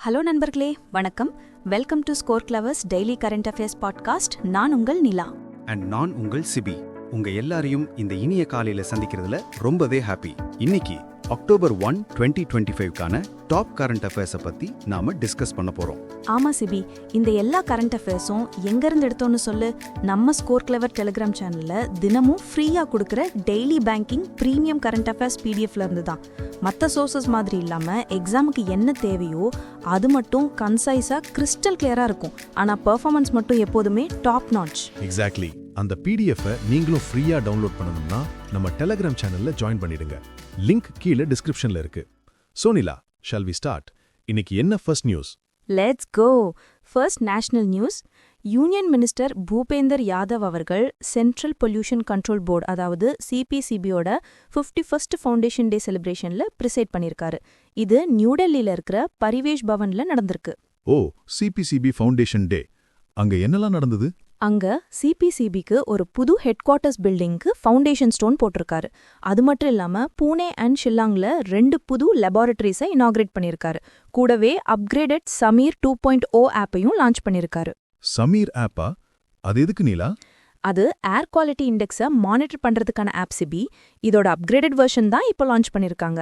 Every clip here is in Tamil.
ஹலோ நண்பர்களே, வணக்கம். Welcome to score clevers daily current affairs podcast. நான் உங்கள் நிலா. அண்ட் நான் உங்கள் சிபி. உங்க எல்லாரையும் இந்த இனிய காலையில சந்திக்கிறதுல ரொம்பவே ஹாப்பி. இன்னைக்கு அக்டோபர் 1, 2025க்கான டாப் கரண்ட் அஃபேர்ஸை பத்தி நாம டிஸ்கஸ் பண்ண போறோம். ஆமா சிபி, இந்த எல்லா கரண்ட் அஃபேர்ஸும் எங்க இருந்து எடுத்தோன்னு சொல்லு. நம்ம ஸ்கோர் கிளவர் டெலிகிராம் சேனல்ல தினமும் ஃப்ரீயா கொடுக்குற daily banking premium current affairs பிடிஎஃப்ல இருந்து தான். மற்ற சோர்சஸ் மாதிரி இல்லாம எக்ஸாமுக்கு என்ன தேவையோ அது மட்டும் கன்சைஸா கிறிஸ்டல் கிளியரா இருக்கும். ஆனா பெர்ஃபார்மன்ஸ் மட்டும் எப்போதுமே டாப் நாட்ச். எக்ஸாக்ட்லி. அந்த பிடிஎஃப் நீங்களும் ஃப்ரீயா டவுன்லோட் பண்ணணும்னா நம்ம டெலிகிராம் சேனல்ல ஜாயின் பண்ணிடுங்க. லிங்க் கீழே டிஸ்கிரிப்ஷன்ல இருக்கு. சோனிலா, ஷால் வி ஸ்டார்ட்? இன்னைக்கு என்ன first news? Let's go. First national news. Union minister Bhupender Yadav அவர்கள் சென்ட்ரல் பொல்யூஷன் கண்ட்ரோல் போர்டு அதாவது சிபிசிபியோட 51st ஃபவுண்டேஷன் டே செலிப்ரேஷன்ல ப்ரிசைட் பண்ணியிருக்காரு. இது நியூடெல்லியில இருக்கிற பரிவேஷ் பவன்ல நடந்திருக்கு. ஓ, சிபிசிபி ஃபவுண்டேஷன் டே. அங்க என்னெல்லாம் நடந்தது? அங்க சிபிசிபிக்கு ஒரு புது ஹெட் குவார்ட்டர்ஸ் பில்டிங்க்கு ஃபவுண்டேஷன் ஸ்டோன் போட்டிருக்காரு. அது மட்டும் இல்லாம பூனே அண்ட் ஷில்லாங்ல 2 புது லெபார்டரிஸை இனாகிரேட் பண்ணியிருக்காரு. கூடவே அப்கிரேடட் சமீர் 2.0 ஆப்பையும் லான்ச் பண்ணியிருக்காரு. சமீர் ஆப்பா? அது எதுக்கு நீலா? அது ஏர் குவாலிட்டி இண்டெக்ஸை மானிட்டர் பண்றதுக்கான ஆப் சிபி. இதோட அப்கிரேடட் வெர்ஷன் தான் இப்போ லான்ச் பண்ணிருக்காங்க.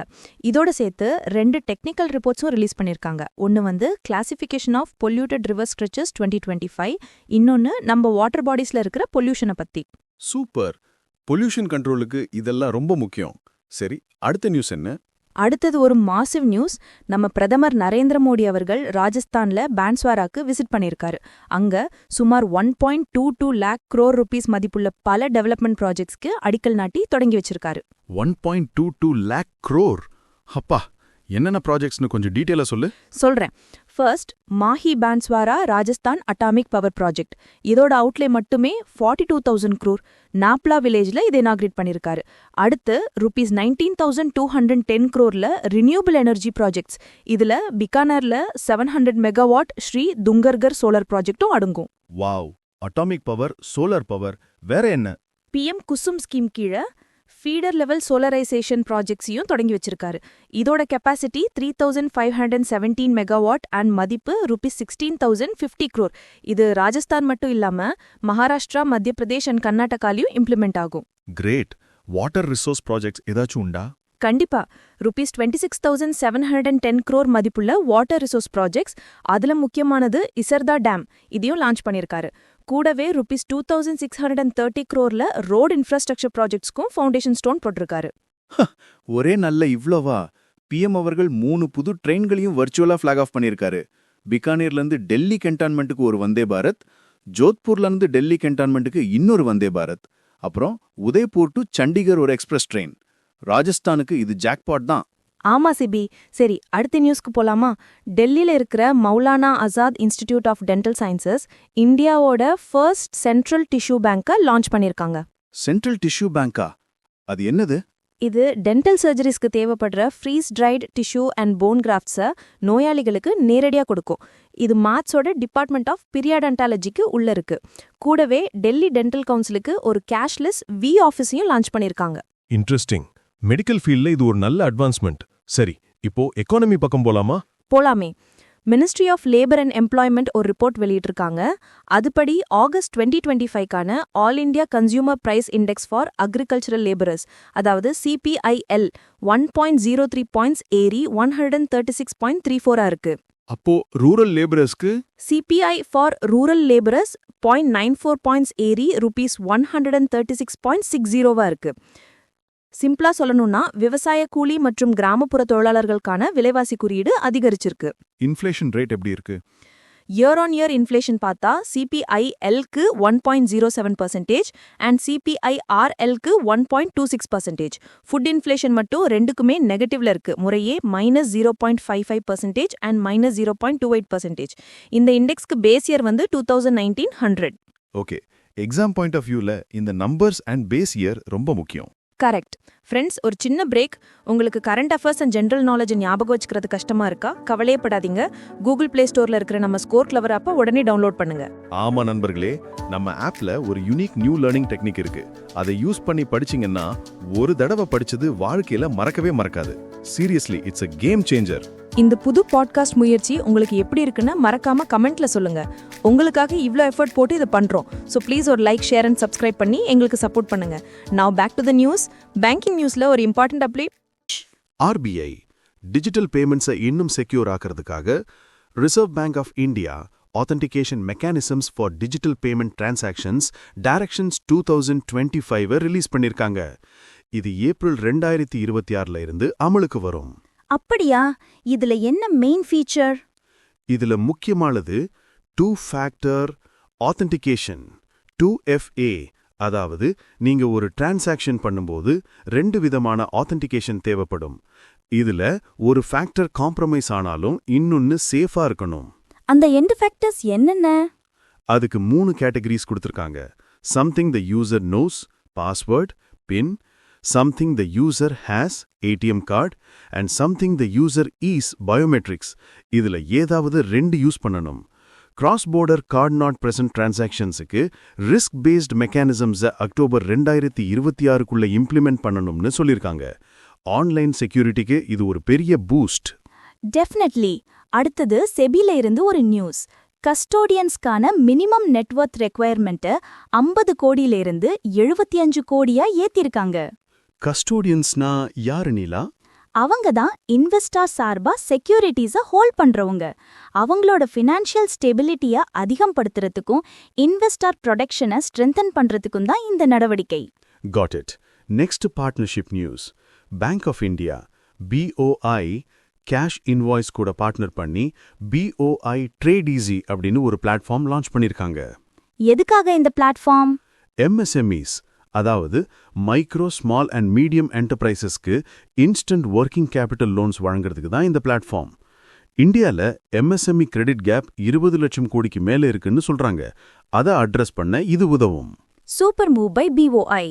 இதோட சேர்த்து 2 டெக்னிக்கல் ரிப்போர்ட்ஸும் ரிலீஸ் பண்ணிருக்காங்க. ஒன்னு classification of polluted river stretches 2025, இன்னொன்னு நம்ம வாட்டர் பாடிஸ்ல இருக்கிற பொல்யூஷனை பத்தி. சூப்பர். பொல்யூஷன் கண்ட்ரோலுக்கு இதெல்லாம் ரொம்ப முக்கியம். சரி, அடுத்த நியூஸ் என்ன? அடுத்தது ஒரு மாசிவ் நியூஸ். நம்ம பிரதமர் நரேந்திர மோடி அவர்கள் ராஜஸ்தான்ல பான்ஸ்வாராக்கு விசிட் பண்ணியிருக்காரு. அங்க சுமார் 1.22 lakh crore rupees மதிப்புள்ள பல டெவலப்மெண்ட் ப்ராஜெக்ட்ஸ்க்கு அடிக்கல் நாட்டி தொடங்கி வச்சிருக்காரு. 1.22 lakh crore. அப்பா, என்னென்ன ப்ராஜெக்ட்ஸ்னு கொஞ்சம் டீட்டெயிலா சொல்லு. சொல்றேன். First, Mahi Banswara Rajasthan atomic power project. இதோட அவுட்லே மட்டுமே 42,000 crore. நாப்லா வில்லேஜ்ல இதை இனாகிரேட் பண்ணிருக்காரு. அடுத்து ₹19,210 crore ரினியூபிள் எனர்ஜி ப்ராஜெக்ட்ஸ். இதுல பிகானர்ல 700 மெகாவாட் ஸ்ரீ துங்கர்கர் சோலார் ப்ராஜெக்டும் அடங்கும். Wow, atomic power, solar power, வேற என்ன? பிஎம் குசும் ஸ்கீம் கீழே ஃபீடர் லெவல் சோலரைசேஷன் ப்ராஜெக்ட்ஸையும் தொடங்கி வச்சிருக்காரு. இதோட கெப்பாசிட்டி 3,517 மெகாவாட் அண்ட் மதிப்பு ₹16,050 crore. இது ராஜஸ்தான் மட்டும் இல்லாம மகாராஷ்டிரா, மத்திய பிரதேஷ் அண்ட் கர்நாடகாலையும் இம்ப்ளிமெண்ட் ஆகும். கிரேட். வாட்டர் ரிசோர்ஸ் ப்ராஜெக்ட்ஸ் ஏதாச்சும் உண்டா? கண்டிப்பா. ₹26,710 crore மதிப்புள்ள வாட்டர் ரிசோர்ஸ் ப்ராஜெக்ட்ஸ். அதுல முக்கியமானது இசர்தா டேம். இதையும் லான்ச் பண்ணிருக்காரு. கூடவே ₹2,630 crore ரோட் இன்ஃப்ராஸ்ட்ரக்சர் ப்ராஜெக்ட்ஸ்க்கும் ஃபவுண்டேஷன் ஸ்டோன் போட்டிருக்காரு. ஒரே நல்ல இவ்ளோவா? பிஎம் அவர்கள் 3 புது ட்ரெயின்களையும் வர்ச்சுவலா ஃபிளாக் ஆஃப் பண்ணியிருக்காரு. பிகானேர்லேருந்து டெல்லி கென்டான்மெண்ட்டுக்கு ஒரு வந்தே பாரத், ஜோத்பூர்லேருந்து டெல்லி கென்டான்மெண்ட்டுக்கு இன்னொரு வந்தே பாரத், அப்புறம் உதய்பூர் டு சண்டிகர் ஒரு எக்ஸ்பிரஸ் ட்ரெயின். ராஜஸ்தானுக்கு இது ஜாக்பாட் தான். ஆமா சிபி. சரி, அடுத்த நியூஸ்க்கு போலாமா? டெல்லியில இருக்கிற Maulana Azad institute of dental sciences இந்தியாவோட ஃபர்ஸ்ட் சென்ட்ரல் டிஷ்யூ பேங்கை லான்ச் பண்ணிருக்காங்க. சென்ட்ரல் டிஷ்யூ பேங்கா? அது என்னது? இது டென்டல் சர்ஜரிஸ்க்கு தேவைப்படுற freeze dried tissue and bone கிராஃப்ட்ஸை நோயாளிகளுக்கு நேரடியா கொடுக்கும். இது மாத்ஸோட டிபார்ட்மெண்ட் ஆஃப் பீரியாடன்டாலஜிக்கு உள்ள இருக்கு. கூடவே டெல்லி டென்டல் கவுன்சிலுக்கு ஒரு கேஷ்லெஸ் வி ஆஃபீஸையும் லான்ச் பண்ணிருக்காங்க. இன்ட்ரெஸ்டிங். மெடிக்கல் ஃபீல்ட்ல இது ஒரு நல்ல அட்வான்ஸ்மெண்ட். சரி, இப்போ எக்கானமி பக்கம் போலாமா? போலாமே. Ministry of labour and employment ஒரு ரிப்போர்ட் வெளியிட்டிருக்காங்க. அதுபடி ஆகஸ்ட் 2025க்கான all India consumer price index for agricultural labourers அதாவது CPIL 1.03 பாயிண்ட்ஸ் ஏறி 136.34 இருக்கு. அப்போ ரூரல் லேபரர்ஸ்க்கு? CPI for rural labourers 0.94 points ஏறி ₹136.60 இருக்கு. சிம்பிளா சொல்லணும்னா விவசாய கூலி மற்றும் கிராமப்புற தொழிலாளர்களுக்கான விலைவாசி குறியீடு அதிகரிச்சிருக்கு. இன்ஃப்ளேஷன் ரேட் எப்படி இருக்கு? இயர் ஆன் இயர் இன்ஃப்ளேஷன் பார்த்தா CPIL-க்கு 1.07% அண்ட் CPIRL-க்கு 1.26%. ஃபுட் இன்ஃப்ளேஷன் மட்டும் ரெண்டுக்குமே நெகட்டிவ்ல இருக்கு. முறையே -0.55% அண்ட் -0.28%. இந்த இண்டெக்ஸ்க்கு base year 2019 100. Okay, exam point of வியூல இந்த நம்பர்ஸ் அண்ட் பேஸ் இயர் ரொம்ப முக்கியம். கரெக்ட். ஃப்ரெண்ட்ஸ், ஒரு சின்ன பிரேக். உங்களுக்கு current affairs and general knowledge ஞாபகம் வச்சுக்கிறது கஷ்டமா இருக்கா? கவலையப்படாதீங்க. கூகுள் பிளே ஸ்டோர்ல இருக்கிற நம்ம ஸ்கோர் கிளவர் ஆப்பை உடனே டவுன்லோட் பண்ணுங்க. ஆமா நண்பர்களே, நம்ம ஆப்ல ஒரு யூனிக் நியூ லேர்னிங் டெக்னிக் இருக்கு. அதை யூஸ் பண்ணி படிச்சீங்கன்னா ஒரு தடவை படிச்சது வாழ்க்கையில மறக்கவே மறக்காது. Seriously, it's a game changer. இந்த புது பாட்காஸ்ட் முயற்சி உங்களுக்கு எப்படி இருக்குன்னு மறக்காம கமெண்ட்ல சொல்லுங்க. உங்களுக்காக இவ்ளோ எஃபர்ட் போட்டு இதை பண்றோம். ஸோ ப்ளீஸ் ஒரு லைக், ஷேர் அண்ட் சப்ஸ்கிரைப் பண்ணி எங்களுக்கு சப்போர்ட் பண்ணுங்க. Now back to the news. Banking நியூஸ்ல ஒரு இம்பார்ட்டன்ட் அப்டேட். ஆர்பிஐ டிஜிட்டல் பேமெண்ட்ஸை இன்னும் செக்யூர் ஆக்கிறதுக்காக reserve bank of India authentication mechanisms for digital payment transactions directions 2025 release பண்ணிருக்காங்க. இது ஏப்ரல் 2026 இருந்து அமலுக்கு வரும். அப்படியா? இதுல என்ன மெயின் ஃபீச்சர்? இதுல முக்கியமானது 2 ஃபேக்டர் ஆத்தென்டிகேஷன் 2FA. அதாவது நீங்க ஒரு டிரான்சாக்ஷன் பண்ணும்போது 2 விதமான ஆத்தென்டிகேஷன் தேவைப்படும். இதுல ஒரு ஃபேக்டர் காம்ப்ரமைஸ் ஆனாலும் இன்னொன்னு சேஃபா இருக்கணும். அந்த 2 ஃபேக்டர்ஸ் என்னென்ன? அதுக்கு 3 கேட்டகரிஸ் கொடுத்திருக்காங்க. Something the user knows, password, pin, something the user has, ATM card, and something the user is, biometrics. இதுல ஏதாவது 2 யூஸ் பண்ணணும். Cross border card not present transactionsக்கு risk based mechanisms அக்டோபர் 2026க்குள்ள இம்ப்ளிமெண்ட் பண்ணணும்னு சொல்லிருக்காங்க. ஆன்லைன் செக்யூரிட்டிக்கு இது ஒரு பெரிய பூஸ்ட். டெஃபினெட்லி. அடுத்தது செபில இருந்து ஒரு நியூஸ். கஸ்டோடியன்ஸ்க்கான மினிமம் நெட்வொர்த் ரெக்வயர்மெண்ட்டை 50 கோடியிலிருந்து 75 கோடியா ஏத்திருக்காங்க. கஸ்டோடியன்ஸ்னா யாரு நீலா? அவங்க தான் இன்வெஸ்டார் சார்பா செக்யூரிட்டிஸை ஹோல்ட் பண்றவங்க. அவங்களோட ஃபினான்ஷியல் ஸ்டெபிலிட்டியை அதிகப்படுத்துறதுக்கும் இன்வெஸ்டார் ப்ரொடெக்ஷனை ஸ்ட்ரென்தன் பண்றதுக்கும் தான் இந்த நடவடிக்கை. Got it. Next partnership news. Bank of India, BOI, cash invoice கூட பார்ட்னர் பண்ணி BOI Trade Easy அப்படின்னு ஒரு பிளாட்ஃபார்ம் லான்ச் பண்ணிருக்காங்க. எதுக்காக இந்த பிளாட்ஃபார்ம்? MSMEs, அதாவது மைக்ரோ, ஸ்மால் அண்ட் மீடியம் என்டர்பிரைசஸ்க்கு இன்ஸ்டன்ட் ஒர்க்கிங் கேபிட்டல் லோன்ஸ் வழங்குறதுக்கு தான் இந்த பிளாட்ஃபார்ம். இந்தியால MSME கிரெடிட் கேப் 20 லட்சம் கோடிக்கு மேல இருக்குன்னு சொல்றாங்க. அதை அட்ரஸ் பண்ண இது உதவும். Super move by BOI.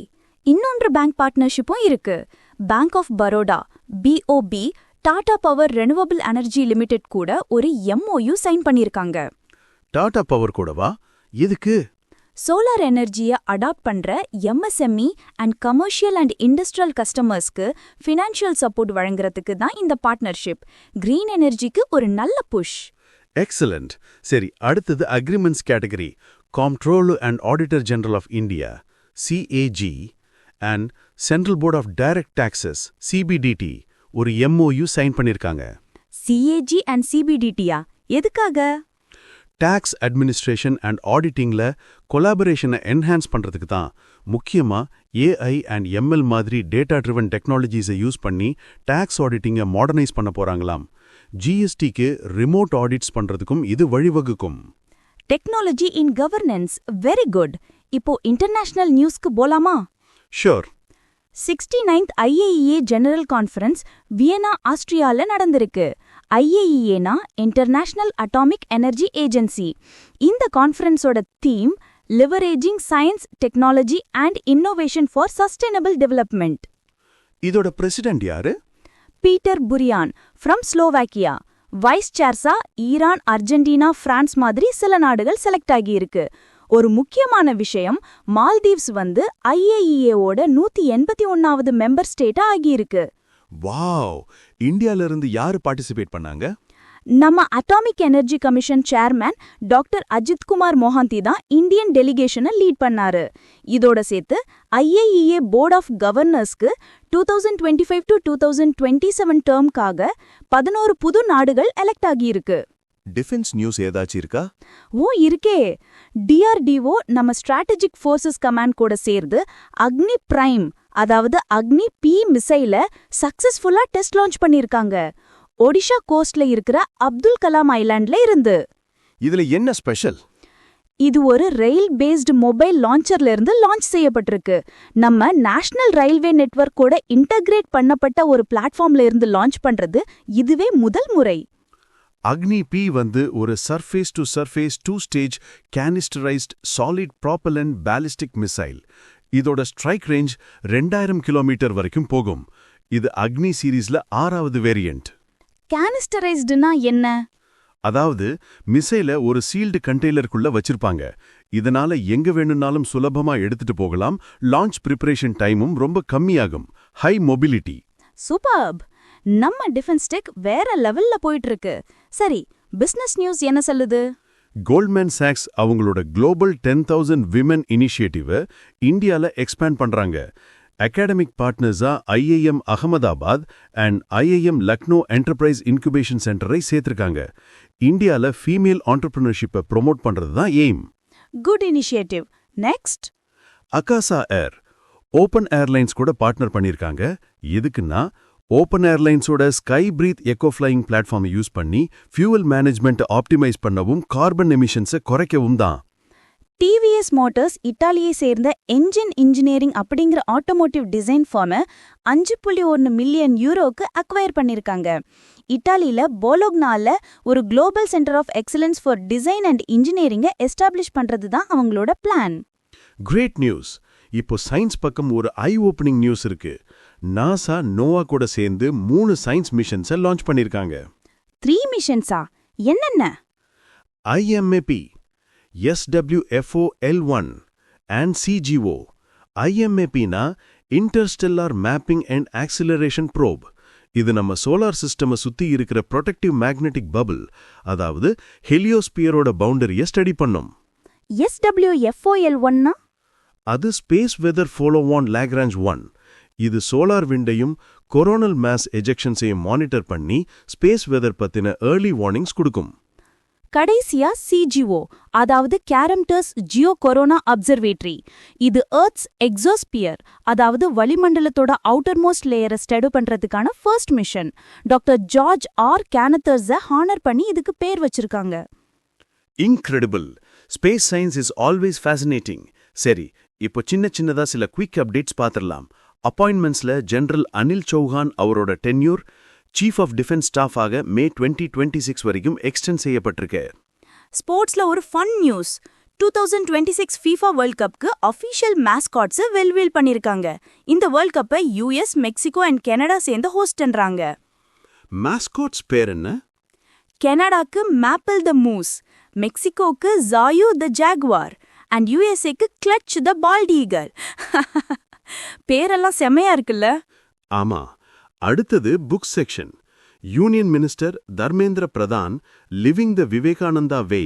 இன்னொன்று பேங்க் பார்ட்னர்ஷிப்பும் இருக்கு. Bank of Baroda BOB Tata power renewable energy limited கூட ஒரு MOU சைன் பண்ணிருக்காங்க. டாடா பவர் கூடவா? எதுக்கு? சோலார் எனர்ஜியை அடாப்ட் பண்ற MSME and commercial and industrial கஸ்டமர்ஸ்க்கு ஃபினான்ஷியல் சப்போர்ட் வழங்குறதுக்கு தான் இந்த பார்ட்னர்ஷிப். கிரீன் எனர்ஜிக்கு ஒரு நல்ல புஷ். எக்ஸலண்ட். சரி, அடுத்தது agreements category. Comptroller and auditor general of India CAG and central board of direct taxes CBDT ஒரு MOU சைன் பண்ணிருக்காங்க. CAG அண்ட் CBDTயா? எதுக்காக? டாக்ஸ் அட்மினிஸ்ட்ரேஷன் அண்ட் ஆடிட்டிங்ல கொலாபரேஷனை என்ஹான்ஸ் பண்றதுக்கு தான். முக்கியமா AI அண்ட் ML மாதிரி டேட்டா ட்ரிவன் டெக்னாலஜிஸை யூஸ் பண்ணி டாக்ஸ் ஆடிட்டிங்கை மாடர்னைஸ் பண்ண போறாங்களாம். GSTக்கு ரிமோட் ஆடிட்ஸ் பண்றதுக்கும் இது வழிவகுக்கும். Technology in governance, very good. இப்போ இன்டர்நேஷனல் நியூஸ்க்கு போலாமா? Sure. 69th IAEA general conference Vienna, ஆஸ்ட்ரியால நடந்திருக்கு. IAEAனா இன்டர்நேஷனல் அட்டாமிக் எனர்ஜி ஏஜென்சி. இந்த கான்ஃபரன்ஸோட theme leveraging science, technology and innovation for sustainable development. இதோட பிரசிடென்ட் யாரு? Peter Burian from Slovakia. Vice சேர்ஸா ஈரான், அர்ஜென்டினா, பிரான்ஸ் மாதிரி சில நாடுகள் செலக்ட் ஆகியிருக்கு. ஒரு முக்கியமான விஷயம், மால்தீவ்ஸ் வந்து IAEAவோட 181வது மெம்பர் ஸ்டேட்டா ஆகியிருக்கு. வாவ்! இந்தியால இருந்து யாரு பார்ட்டிசிபேட் பண்ணாங்க? நம்ம atomic energy commission chairman doctor Ajit Kumar Mohanty தான் இந்தியன் டெலிகேஷனை லீட் பண்ணாரு. இதோட சேர்த்து IAEA போர்ட் ஆஃப் கவர்னர்ஸ்க்கு 2025 to 2027 டேர்ம்காக 11 புது நாடுகள் எலெக்ட் ஆகியிருக்கு. டிஃபென்ஸ் நியூஸ் ஏதாச்சும் இருக்கா? ஓ இருக்கே. DRDO நம்ம ஸ்ட்ராட்டஜிக் ஃபோர்சஸ் கமாண்ட் கூட சேர்ந்து அக்னி பிரைம், அதாவது அக்னி P மிசைல சக்சஸ்ஃபுல்லா டெஸ்ட் லான்ச் பண்ணிருக்காங்க. ஒடிஷா கோஸ்ட்ல இருக்கிற அப்துல் கலாம் ஐலாண்ட்ல இருந்து. இதுல என்ன ஸ்பெஷல்? இது ஒரு ரயில் பேஸ்டு மொபைல் லான்ச்சர்ல இருந்து லான்ச் செய்யப்பட்டிருக்கு. நம்ம நேஷனல் ரயில்வே நெட்வொர்க் கூட இன்டகிரேட் பண்ணப்பட்ட ஒரு பிளாட்ஃபார்ம்ல இருந்து லான்ச் பண்றது இதுவே முதல் முறை. அக்னி P வந்து ஒரு surface to surface 2 stage canisterised solid propellant ballistic missile. இதோட ஸ்ட்ரைக் ரேஞ்ச் 2000 கிலோமீட்டர் வரைக்கும் போகும். இது அக்னி சீரீஸ்ல 6வது வேரியன்ட். கேனிஸ்டரைஸ்டுனா என்ன? அதாவது மிசைல ஒரு சீல்டு கண்டெய்னருக்குள்ள வச்சிருப்பாங்க. இதனால எங்க வேணும்னாலும் சுலபமா எடுத்துட்டு போகலாம். லான்ச் ப்ரிப்பரேஷன் டைமும் ரொம்ப கம்மியாகும். High mobility. சூப்பர்ப். நம்ம டிஃபென்ஸ் டெக் வேற லெவல்ல போயிட்டு இருக்கு. சரி, பிசினஸ் நியூஸ் என்ன சொல்லுது? கோல்ட்மேன் சாக்ஸ் அவங்களோட குளோபல் 10,000 விமென் இனிஷியேட்டிவை இந்தியால எக்ஸ்பேண்ட் பண்றாங்க. அகாடமிக் பார்ட்னர்ஸா IIM Ahmedabad and IIM Lucknow enterprise incubation சென்டரை சேர்த்திருக்காங்க. இந்தியால ஃபீமேல் ஆண்டர்பிரினர்ஷிப்பை ப்ரொமோட் பண்றது தான் aim. Good initiative. Next, Akasa air open airlines கூட பார்ட்னர் பண்ணியிருக்காங்க. எதுக்குன்னா ஓப்பன் ஏர்லைன்ஸோட ஸ்கை பிரீத் எக்கோ ஃப்ளையிங் பிளாட்ஃபார்மை யூஸ் பண்ணி ஃபியூவல் மேனேஜ்மெண்ட் ஆப்டிமைஸ் பண்ணவும் கார்பன் எமிஷன்ஸை குறைக்கவும் தான். டிவிஎஸ் மோட்டார்ஸ் இத்தாலியை சேர்ந்த என்ஜின் இன்ஜினியரிங் அப்படிங்கிற ஆட்டோமோட்டிவ் டிசைன் ஃபார்மை 5.1 மில்லியன் யூரோக்கு அக்வயர் பண்ணிருக்காங்க. இத்தாலியில போலோக்னால ஒரு global centre of excellence for design and இன்ஜினியரிங்கை எஸ்டாப்ளிஷ் பண்றது தான் அவங்களோட பிளான். Great news. இப்போ சயின்ஸ் பக்கம் ஒரு ஐ ஓப்பனிங் நியூஸ் இருக்கு. நாசா நோவா கூட சேர்ந்து 3 சயின்ஸ் மிஷன்ஸை லான்ச் பண்ணிருக்காங்க. 3 மிஷன்ஸா? என்னென்ன? IMAP, SWFOL1 and CGO. IMAPனா interstellar mapping and acceleration probe. இது நம்ம சோலார் சிஸ்டமை சுத்தி இருக்கிற ப்ரொடெக்டிவ் மேக்னெட்டிக் பபிள், அதாவது ஹெலியோஸ்பியரோட பவுண்டரியை ஸ்டடி பண்ணும். SWFOL1னா? அது ஸ்பேஸ் வெதர் ஃபாலோவான் லாக்ராஞ்ச் 1. இது சோலார் விண்டையும் கொரோனல் மாஸ் எஜெக்ஷன்ஸையும் மானிட்டர் பண்ணி ஸ்பேஸ் வெதர் பத்தின ஏர்லி வார்னிங்ஸ் கொடுக்கும். கடைசியா CGO, அதாவது கேரம்டர்ஸ் ஜியோ கொரோனா அப்சர்வேட்டரி. இது எர்த்ஸ் எக்ஸோஸ்பியர், அதாவது வளிமண்டலத்தோட அவுட்டர்மோஸ்ட் லேயரை ஸ்டடி பண்றதுக்கான first mission. Doctor George R கேனத்தர்ஸை ஹானர் பண்ணி இதுக்கு பேர் வச்சிருக்காங்க. Incredible. Space science is always fascinating. சரி, இப்போ சின்னதா சில குவிக் அப்டேட்ஸ் பார்த்துடலாம். அப்பாயின்மெண்ட்ஸ்ல ஜெனரல் அனில் சௌஹான் அவரோட tenure chief of defence staff ஆக மே 2026 வரைக்கும் எக்ஸ்டெண்ட் செய்யப்பட்டிருக்கு. ஸ்போர்ட்ஸ்ல ஒரு ஃபன் நியூஸ். 2026 FIFA வேர்ல்ட் கப்க்கு அஃபிஷியல் மாஸ்காட்ஸை வெல்வீல் பண்ணிருக்காங்க. இந்த வேர்ல்ட் கப்பை US, மெக்சிகோ அண்ட் கனடா சேர்ந்து ஹோஸ்ட் பண்றாங்க. மாஸ்காட்ஸ் பேர் என்ன? கனடாக்கு மேப்பிள் த மூஸ், மெக்சிகோக்கு ஜாயு த ஜாகுவார் அண்ட் USAக்கு கிளட்ச் த பால்ட் ஈகல். பேரெல்லாம் செமையா இருக்குல்ல? ஆமா. அடுத்தது book section. Union minister Dharmendra Pradhan living the Vivekananda way,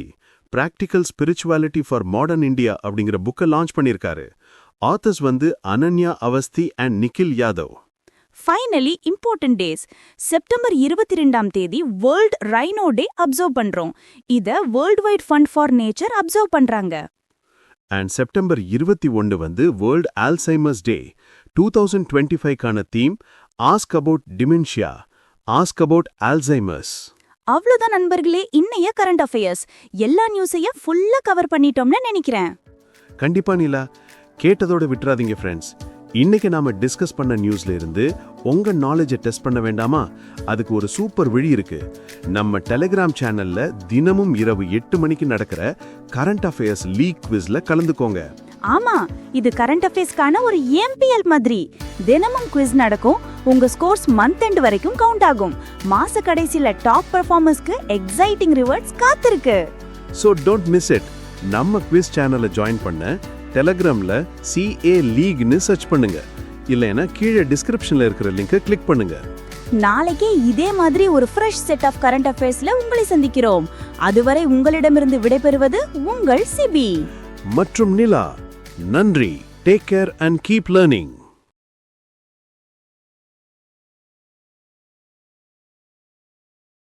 practical spirituality for modern India அப்படிங்கிற புக்கை லான்ச் பண்ணியிருக்காரு. Authors Ananya Awasthi and Nikhil Yadav. Finally important days. September 22ஆம் தேதி வேர்ல்ட் ரைனோ டே அப்சர்வ் பண்றோம். இத world wide fund for nature observe பண்றாங்க. And September 21 world Alzheimer's day. 2025க்கான theme ask about dementia, ask about Alzheimer's. அவ்வளவுதான் நண்பர்களே, இன்னைய கரண்ட் அஃபேர்ஸ். எல்லா நியூஸையும் ஃபுல்லா கவர் பண்ணிட்டோம்னு நினைக்கிறேன். கண்டிப்பா நிலா, கேட்டதோட விட்டுறாதீங்க ஃப்ரெண்ட்ஸ். இன்னைக்கு நாம டிஸ்கஸ் பண்ண நியூஸ்ல இருந்து உங்க நாலேஜை டெஸ்ட் பண்ண வேண்டாமா? அதுக்கு ஒரு சூப்பர் வழி இருக்கு. நம்ம டெலிகிராம் சேனல்ல தினமும் இரவு 8 மணிக்கு நடக்கிற கரண்ட் அஃபேர்ஸ் லீக் குவிஸ்ல கலந்துக்கோங்க. ஆமா, இது கரண்ட் அஃபேர்ஸ்க்கான ஒரு MPL மாதிரி. தினமும் குவிஸ் நடக்கும். உங்க ஸ்கோர்ஸ் மந்த் எண்ட் வரைக்கும் கவுண்ட் ஆகும். மாச கடைசில டாப் பெர்ஃபார்மர்ஸ்க்கு எக்ஸைட்டிங் ரிவார்ட்ஸ் காத்திருக்கு. So don't miss it. நம்ம குவிஸ் சேனலை ஜாயின் பண்ண டெலிகிராம்ல CA லீக்னு சர்ச் பண்ணுங்க. இல்லைன்னா கீழே டிஸ்கிரிப்ஷன்ல இருக்கிற லிங்கை கிளிக் பண்ணுங்க. நாளைக்கே இதே மாதிரி ஒரு ஃப்ரெஷ் செட் ஆஃப் கரண்ட் அஃபேர்ஸ்ல உங்களை சந்திக்கிறோம். அதுவரை உங்களிடமிருந்து விடைபெறுவது உங்கள் சிபி மற்றும் நிலா. நன்றி. Take care and keep learning.